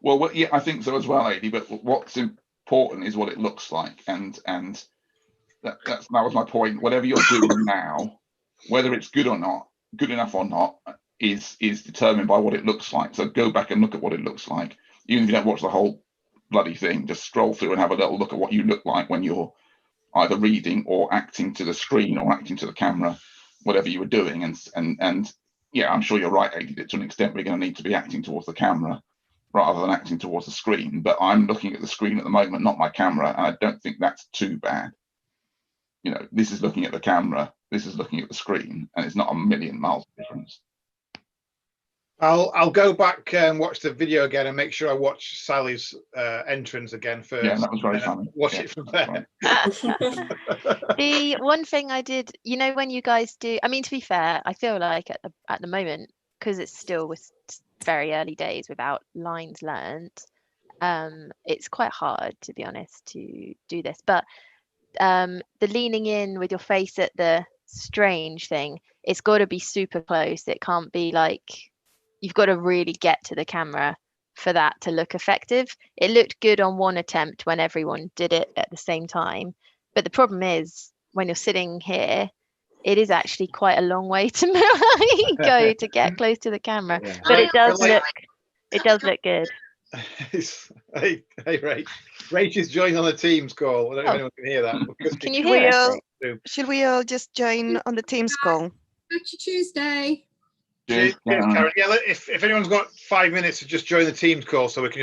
Well, yeah, I think so as well, AD. But what's important is what it looks like, and that was my point. Whatever you're doing now, whether it's good enough or not, is determined by what it looks like. So go back and look at what it looks like. Even if you don't watch the whole bloody thing, just scroll through and have a little look at what you look like when you're either reading or acting to the screen or acting to the camera, whatever you were doing. And yeah, I'm sure you're right, AD, that to an extent we're going to need to be acting towards the camera rather than acting towards the screen. But I'm looking at the screen at the moment, not my camera, and I don't think that's too bad. This is looking at the camera, this is looking at the screen, and it's not a million miles difference. I'll go back and watch the video again and make sure I watch Sally's entrance again first. Yeah, that was very funny. Watch Yeah, it from that's there. right. The one thing I did, when you guys do, I mean, to be fair, I feel like at the moment, because it's still with very early days without lines learnt, it's quite hard, to be honest, to do this. But the leaning in with your face at the strange thing, it's got to be super close. It can't be like, you've got to really get to the camera for that to look effective. It looked good on one attempt when everyone did it at the same time. But the problem is when you're sitting here, it is actually quite a long way to go to get close to the camera. Yeah. But it does Like- look good. Hey, Rach. Rach is joining on the Teams call. I don't know if anyone can hear that. Can you Should we hear us? all- Rach? Should we all just join on the Teams call? Catch you Tuesday. Cheers, Cheers, Karen. Karen. Yeah, if anyone's got 5 minutes to just join the Teams call so we can just